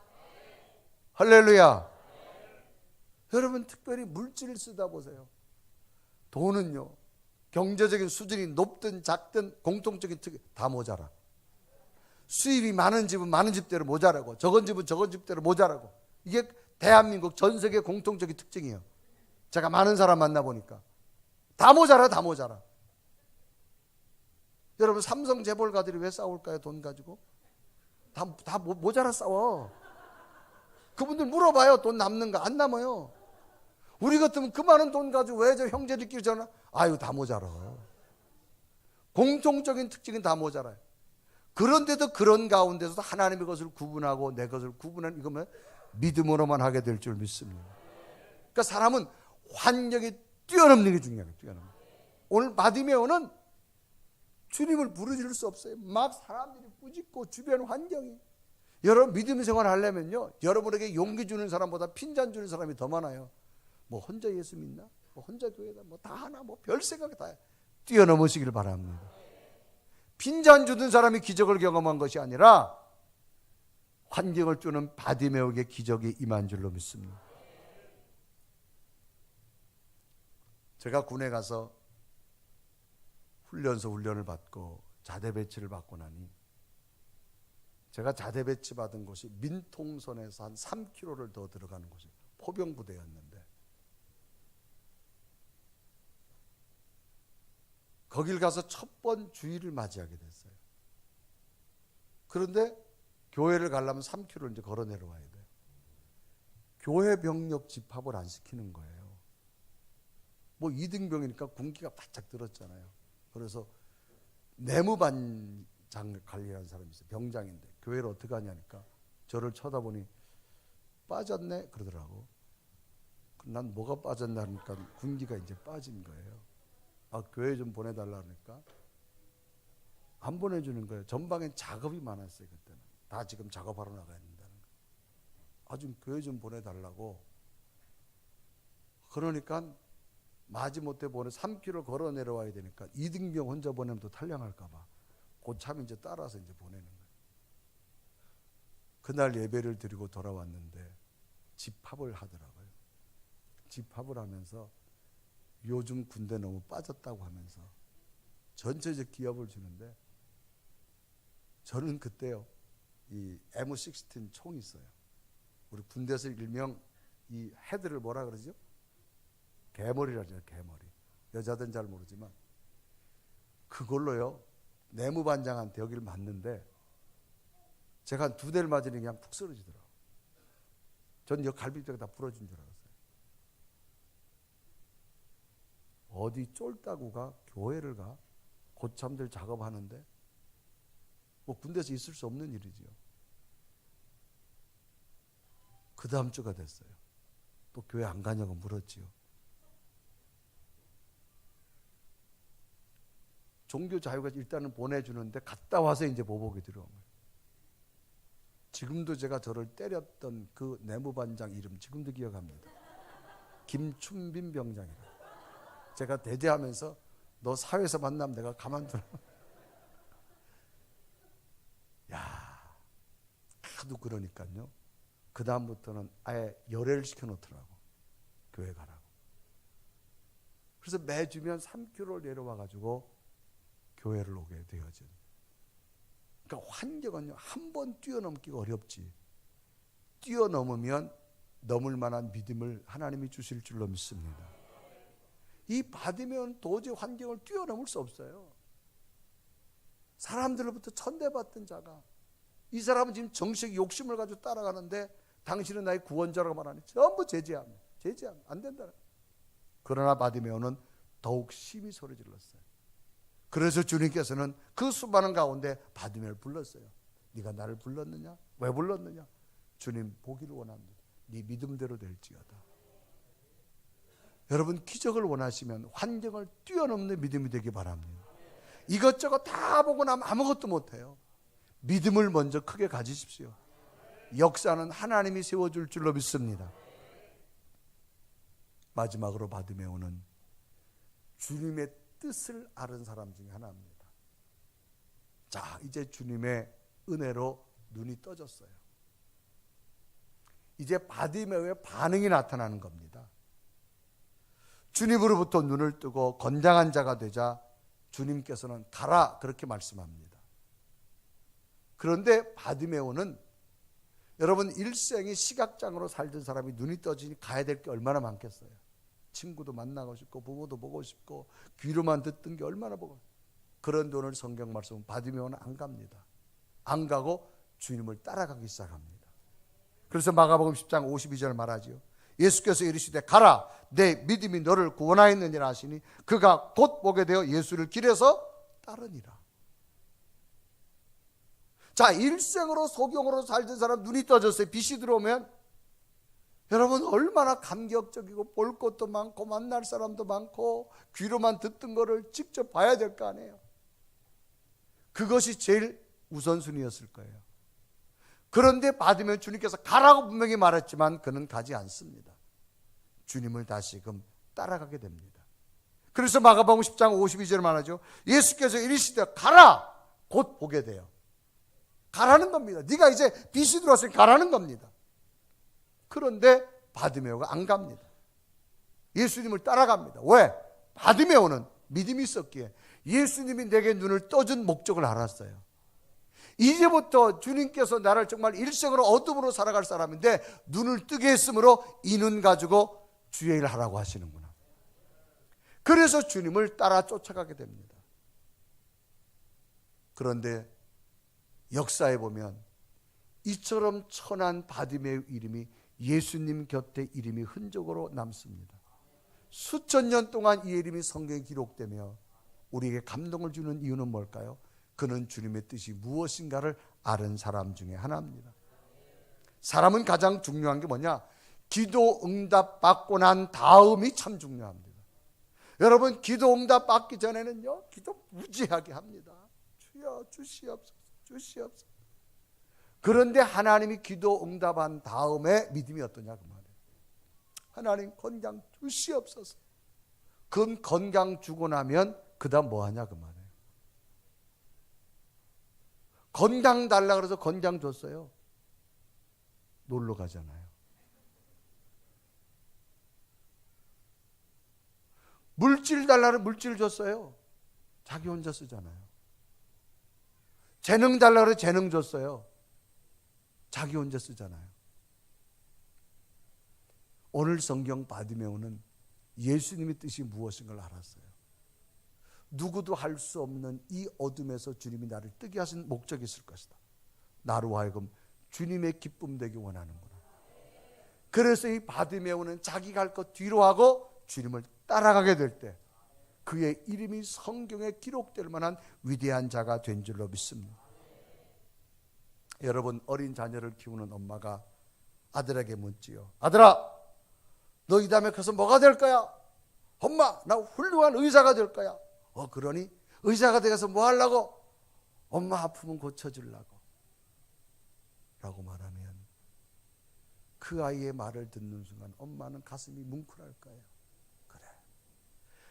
할렐루야. 여러분, 특별히 물질을 쓰다 보세요. 돈은요, 경제적인 수준이 높든 작든 공통적인 특이 다 모자라. 수입이 많은 집은 많은 집대로 모자라고, 적은 집은 적은 집대로 모자라고. 이게 대한민국 전 세계 공통적인 특징이에요. 제가 많은 사람 만나보니까 다 모자라, 다 모자라. 여러분, 삼성 재벌가들이 왜 싸울까요? 돈 가지고 다 모자라 싸워. 그분들 물어봐요. 돈 남는가? 안 남아요. 우리 같으면 그 많은 돈 가지고 왜 저 형제들끼리 전화? 아유, 다 모자라. 공통적인 특징은 다 모자라요. 그런데도 그런 가운데서도 하나님의 것을 구분하고 내 것을 구분하는, 이거면 믿음으로만 하게 될 줄 믿습니다. 그러니까 사람은 환경이 뛰어넘는 게 중요해요. 뛰어넘는. 오늘 바디메오는 주님을 부르짖을 수 없어요. 막 사람들이 꾸짖고 주변 환경이. 여러분, 믿음 생활 하려면요, 여러분에게 용기 주는 사람보다 핀잔 주는 사람이 더 많아요. 뭐 혼자 예수 믿나? 뭐 혼자 교회다? 뭐 다 하나? 뭐 별 생각이 다 뛰어넘으시길 바랍니다. 핀잔 주던 사람이 기적을 경험한 것이 아니라 환경을 주는 바디메오에게 기적이 임한 줄로 믿습니다. 제가 군에 가서 훈련을 받고 자대 배치를 받고 나니, 제가 자대 배치 받은 곳이 민통선에서 한 3km를 더 들어가는 곳이 포병부대였는데, 거길 가서 첫 번 주일을 맞이하게 됐어요. 그런데 교회를 가려면 3km를 이제 걸어 내려와야 돼요. 교회 병력 집합을 안 시키는 거예요. 뭐 2등병이니까 군기가 바짝 들었잖아요. 그래서 내무반장 관리하는 사람이 있어요. 병장인데 교회를 어떻게 하냐니까 저를 쳐다보니 빠졌네 그러더라고. 난 뭐가 빠졌나 하니까 군기가 이제 빠진 거예요. 아, 교회 좀 보내달라 그러니까 안 보내주는 거예요. 전방엔 작업이 많았어요. 그때는 다 지금 작업하러 나가야 된다는 거예요. 아, 좀 교회 좀 보내달라고. 그러니까 마지못해 3km 걸어 내려와야 되니까 2등병 혼자 보내면 또 탈량할까 봐 고참 이제 따라서 이제 보내는 거예요. 그날 예배를 드리고 돌아왔는데 집합을 하더라고요. 집합을 하면서 요즘 군대 너무 빠졌다고 하면서 전체적 기합을 주는데, 저는 그때요, 이 M16 총이 있어요. 우리 군대에서 일명 이 헤드를 뭐라 그러죠? 개머리라죠. 개머리. 여자들은 잘 모르지만 그걸로요, 내무반장한테 여기를 맞는데 제가 한 2대를 맞으니 그냥 푹 쓰러지더라고요. 전 여기 갈비뼈가 다 부러진 줄 알았어요. 어디 쫄다고 가? 교회를 가? 고참들 작업하는데? 뭐 군대에서 있을 수 없는 일이지요. 그 다음 주가 됐어요. 또 교회 안 가냐고 물었지요. 종교 자유가 일단은 보내주는데 갔다 와서 이제 보복이 들어온 거예요. 지금도 제가 저를 때렸던 그 내무반장 이름 지금도 기억합니다. 김춘빈 병장이라. 제가 대대하면서 너 사회에서 만나면 내가 가만두라. 야, 하도 그러니까요. 그 다음부터는 아예 열애를 시켜놓더라고. 교회 가라고. 그래서 매주면 3km를 내려와가지고 교회를 오게 되어진. 그러니까 환경은요, 한 번 뛰어넘기가 어렵지. 뛰어넘으면 넘을 만한 믿음을 하나님이 주실 줄로 믿습니다. 이 받으면 도저히 환경을 뛰어넘을 수 없어요. 사람들로부터 천대받던 자가, 이 사람은 지금 정식 욕심을 가지고 따라가는데 당신은 나의 구원자라고 말하니 전부 제지합니다. 안 된다. 그러나 바디메오는 더욱 심히 소리 질렀어요. 그래서 주님께서는 그 수많은 가운데 바디메오를 불렀어요. 네가 나를 불렀느냐? 왜 불렀느냐? 주님 보기를 원합니다. 네 믿음대로 될지어다. 여러분, 기적을 원하시면 환경을 뛰어넘는 믿음이 되기 바랍니다. 이것저것 다 보고 나면 아무것도 못해요. 믿음을 먼저 크게 가지십시오. 역사는 하나님이 세워줄 줄로 믿습니다. 마지막으로 바디메오는 주님의 뜻을 아는 사람 중에 하나입니다. 자, 이제 주님의 은혜로 눈이 떠졌어요. 이제 바디메오의 반응이 나타나는 겁니다. 주님으로부터 눈을 뜨고 건장한 자가 되자 주님께서는 가라, 그렇게 말씀합니다. 그런데 바디메오는, 여러분, 일생이 시각장애로 살던 사람이 눈이 떠지니 가야 될 게 얼마나 많겠어요. 친구도 만나고 싶고 부모도 보고 싶고 귀로만 듣던 게 얼마나 보고. 그런데 오늘 성경 말씀은 바디메오는 안 갑니다. 안 가고 주님을 따라가기 시작합니다. 그래서 마가복음 10장 52절 말하지요. 예수께서 이르시되 가라, 내 믿음이 너를 구원하였느니라 하시니 그가 곧 보게 되어 예수를 길에서 따르니라. 자, 일생으로 소경으로 살던 사람 눈이 떠졌어요. 빛이 들어오면 여러분 얼마나 감격적이고 볼 것도 많고 만날 사람도 많고 귀로만 듣던 거를 직접 봐야 될 거 아니에요. 그것이 제일 우선순위였을 거예요. 그런데 받으면 주님께서 가라고 분명히 말했지만 그는 가지 않습니다. 주님을 다시금 따라가게 됩니다. 그래서 마가복음 10장 52절 말하죠. 예수께서 이르시되 가라, 곧 보게 돼요. 가라는 겁니다. 네가 이제 빛이 들어왔으니 가라는 겁니다. 그런데 바디메오가 안 갑니다. 예수님을 따라갑니다. 왜? 바디메오는 믿음이 있었기에 예수님이 내게 눈을 떠준 목적을 알았어요. 이제부터 주님께서 나를 정말 일생으로 어둠으로 살아갈 사람인데 눈을 뜨게 했으므로 이 눈 가지고 주의 일을 하라고 하시는구나. 그래서 주님을 따라 쫓아가게 됩니다. 그런데 역사에 보면 이처럼 천한 바디메오 이름이 예수님 곁에 이름이 흔적으로 남습니다. 수천 년 동안 이 이름이 성경에 기록되며 우리에게 감동을 주는 이유는 뭘까요? 그는 주님의 뜻이 무엇인가를 아는 사람 중에 하나입니다. 사람은 가장 중요한 게 뭐냐? 기도 응답 받고 난 다음이 참 중요합니다. 여러분, 기도 응답 받기 전에는요, 기도 무지하게 합니다. 주여 주시옵소서, 주시옵소서. 그런데 하나님이 기도 응답한 다음에 믿음이 어떠냐 그 말이에요. 하나님 건강 주시옵소서. 그럼 건강 주고 나면 그 다음 뭐 하냐 그 말이에요. 건강 달라 그래서 건강 줬어요. 놀러 가잖아요. 물질 달라는 물질 줬어요. 자기 혼자 쓰잖아요. 재능 달라 그래 재능 줬어요. 자기 혼자 쓰잖아요. 오늘 성경 바디메오는 예수님의 뜻이 무엇인가를 알았어요. 누구도 할 수 없는 이 어둠에서 주님이 나를 뜨게 하신 목적이 있을 것이다. 나로 하여금 주님의 기쁨 되기 원하는구나. 그래서 이 바디메오는 자기가 할 것 뒤로 하고 주님을 따라가게 될 때 그의 이름이 성경에 기록될 만한 위대한 자가 된 줄로 믿습니다. 여러분, 어린 자녀를 키우는 엄마가 아들에게 묻지요. 아들아, 너 이 다음에 커서 뭐가 될 거야? 엄마, 나 훌륭한 의사가 될 거야. 그러니 의사가 되어서 뭐 하려고? 엄마 아프면 고쳐주려고 라고 말하면 그 아이의 말을 듣는 순간 엄마는 가슴이 뭉클할 거예요. 그래,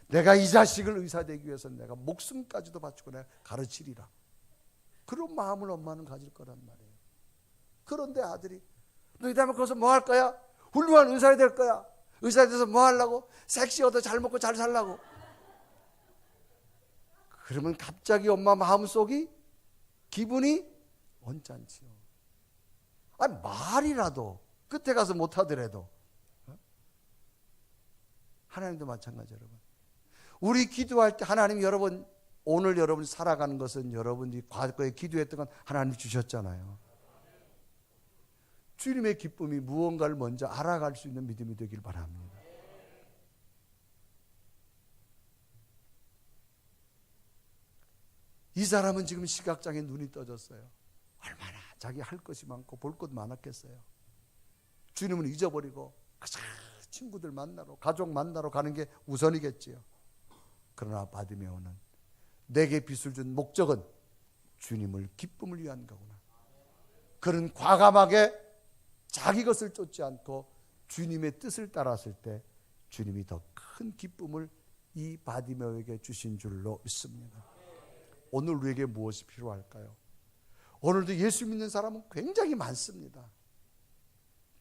내가 이 자식을 의사 되기 위해서 내가 목숨까지도 바치고 내가 가르치리라. 그런 마음을 엄마는 가질 거란 말이에요. 그런데 아들이 너 이 다음에 거기서 뭐 할 거야? 훌륭한 의사가 될 거야. 의사 돼서 뭐 하려고? 섹시하다, 잘 먹고 잘 살라고. 그러면 갑자기 엄마 마음속이 기분이 언짢지요. 아니, 말이라도 끝에 가서 못하더라도. 하나님도 마찬가지 여러분. 우리 기도할 때 하나님 여러분 오늘 여러분이 살아가는 것은 여러분이 과거에 기도했던 건 하나님이 주셨잖아요. 주님의 기쁨이 무언가를 먼저 알아갈 수 있는 믿음이 되길 바랍니다. 이 사람은 지금 시각장애 눈이 떠졌어요. 얼마나 자기 할 것이 많고 볼 것 많았겠어요. 주님은 잊어버리고 친구들 만나러 가족 만나러 가는 게 우선이겠지요. 그러나 바디메오는 내게 빚을 준 목적은 주님을 기쁨을 위한 거구나. 그는 과감하게 자기 것을 쫓지 않고 주님의 뜻을 따랐을 때 주님이 더 큰 기쁨을 이 바디메오에게 주신 줄로 믿습니다. 오늘 우리에게 무엇이 필요할까요? 오늘도 예수 믿는 사람은 굉장히 많습니다.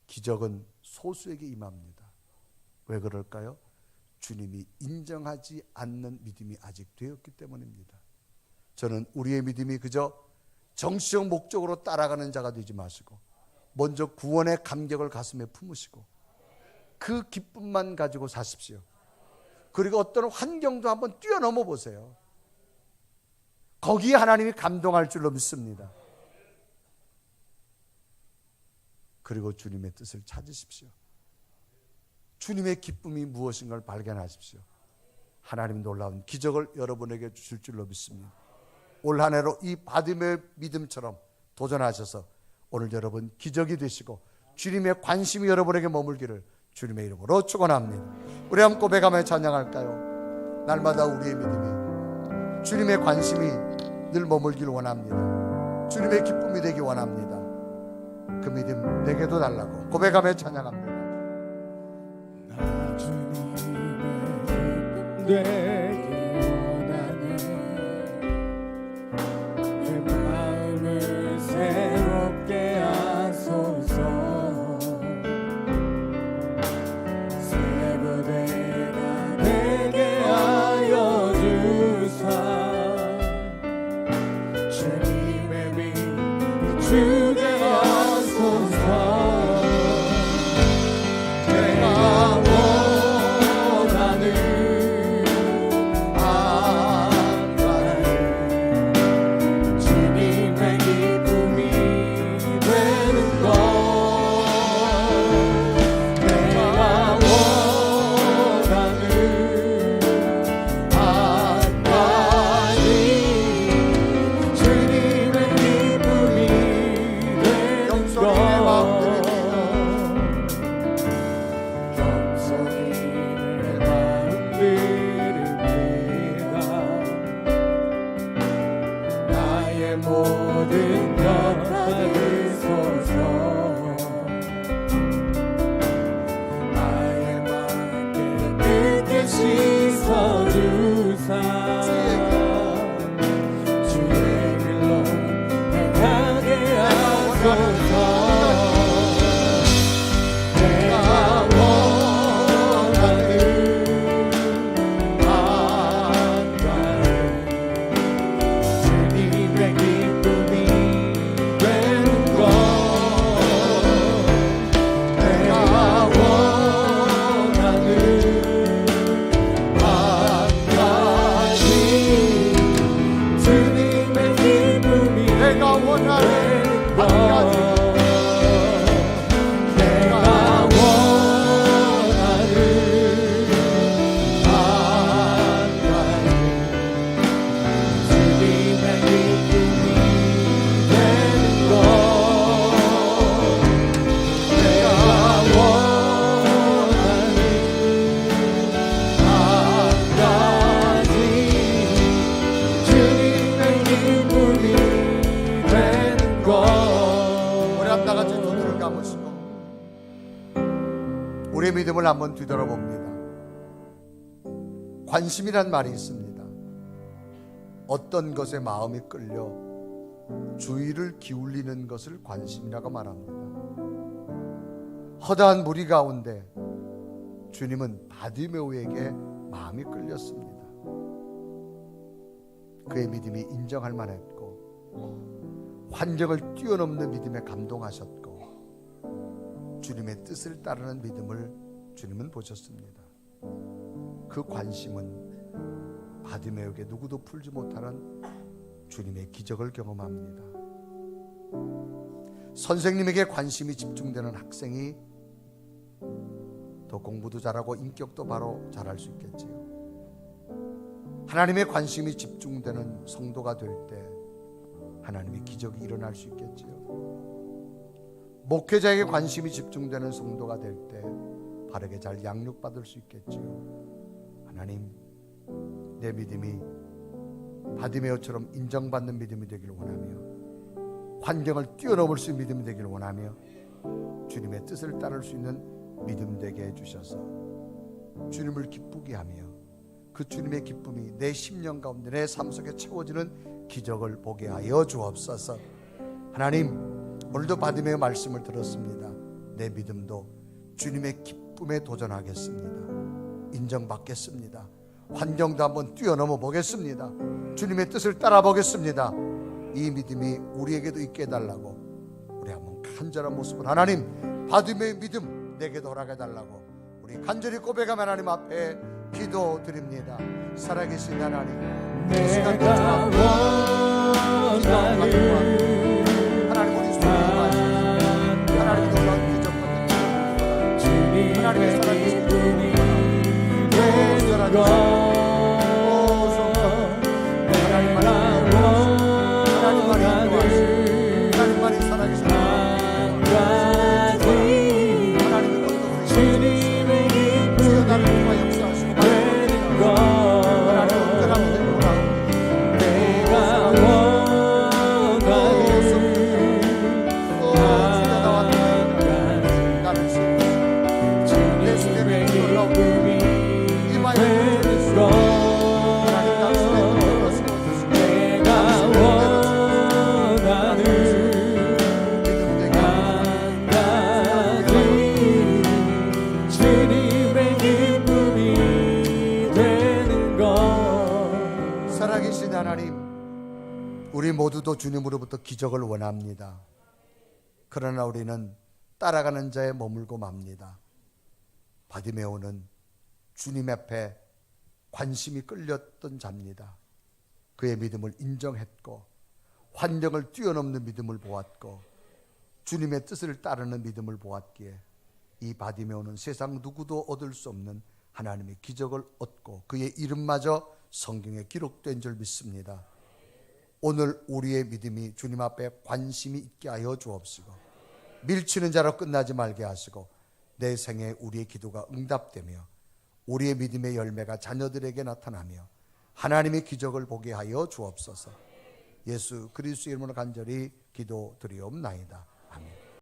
기적은 소수에게 임합니다. 왜 그럴까요? 주님이 인정하지 않는 믿음이 아직 되었기 때문입니다. 저는 우리의 믿음이 그저 정치적 목적으로 따라가는 자가 되지 마시고 먼저 구원의 감격을 가슴에 품으시고 그 기쁨만 가지고 사십시오. 그리고 어떤 환경도 한번 뛰어넘어 보세요. 거기에 하나님이 감동할 줄로 믿습니다. 그리고 주님의 뜻을 찾으십시오. 주님의 기쁨이 무엇인가를 발견하십시오. 하나님 놀라운 기적을 여러분에게 주실 줄로 믿습니다. 올 한 해로 이 바디메오의 믿음처럼 도전하셔서 오늘 여러분 기적이 되시고 주님의 관심이 여러분에게 머물기를 주님의 이름으로 축원합니다. 우리 한번 고백하며 찬양할까요? 날마다 우리의 믿음이 주님의 관심이 늘 머물기를 원합니다. 주님의 기쁨이 되기 원합니다. 그 믿음 내게도 달라고 고백하며 찬양합니다. 나 주님의 기쁨 되기 원하네. 내 마음을 새롭게 하소서. 새 부대가 되게 하여 주사. 주님의 빛 주게 하소서. 모든 것 받으소서. 나의 맘에 끝에 씻어주사. 주의 길로 행하게 하소서. 우리의 믿음을 한번 뒤돌아봅니다. 관심이란 말이 있습니다. 어떤 것에 마음이 끌려 주의를 기울이는 것을 관심이라고 말합니다. 허다한 무리 가운데 주님은 바디메오에게 마음이 끌렸습니다. 그의 믿음이 인정할 만했고 환경을 뛰어넘는 믿음에 감동하셨고 주님의 뜻을 따르는 믿음을 주님은 보셨습니다. 그 관심은 바디메오에게 누구도 풀지 못하는 주님의 기적을 경험합니다. 선생님에게 관심이 집중되는 학생이 더 공부도 잘하고 인격도 바로 잘할 수 있겠지요. 하나님의 관심이 집중되는 성도가 될 때 하나님의 기적이 일어날 수 있겠지요. 목회자에게 관심이 집중되는 성도가 될 때 바르게 잘 양육받을 수 있겠지요. 하나님, 내 믿음이 바디메오처럼 인정받는 믿음이 되기를 원하며 환경을 뛰어넘을 수 있는 믿음이 되기를 원하며 주님의 뜻을 따를 수 있는 믿음 되게 해주셔서 주님을 기쁘게 하며 그 주님의 기쁨이 내 심령 가운데 내 삶 속에 채워지는 기적을 보게 하여 주옵소서. 하나님, 오늘도 바디메오 말씀을 들었습니다. 내 믿음도 주님의 기쁨에 도전하겠습니다. 인정받겠습니다. 환경도 한번 뛰어넘어 보겠습니다. 주님의 뜻을 따라 보겠습니다. 이 믿음이 우리에게도 있게 해달라고 우리 한번 간절한 모습으로 하나님, 바디메오의 믿음 내게도 허락해 달라고 우리 간절히 고백하며 하나님 앞에 기도드립니다. 살아계신 하나님, 내가 원하는 하나님, 우리 손을 마시고 하나님 놀라운 기적과 주님의 살아계신 기쁨이 되는 것 하나님만이 살아계신 한 가지 주님의 기쁨이 되는 것 내가 원하는 한 가지 주님의 기쁨이 되는 것 내가 원하는 한 가지 주님의 기쁨이 되는 것. 살아계신 하나님, 우리 모두도 주님으로부터 기적을 원합니다. 그러나 우리는 따라가는 자에 머물고 맙니다. 바디메오는 주님 앞에 관심이 끌렸던 자입니다. 그의 믿음을 인정했고 환경을 뛰어넘는 믿음을 보았고 주님의 뜻을 따르는 믿음을 보았기에 이 바디메오는 세상 누구도 얻을 수 없는 하나님의 기적을 얻고 그의 이름마저 성경에 기록된 줄 믿습니다. 오늘 우리의 믿음이 주님 앞에 관심이 있게 하여 주옵시고 밀치는 자로 끝나지 말게 하시고 내 생에 우리의 기도가 응답되며 우리의 믿음의 열매가 자녀들에게 나타나며 하나님의 기적을 보게 하여 주옵소서. 예수 그리스도의 이름으로 간절히 기도드리옵나이다.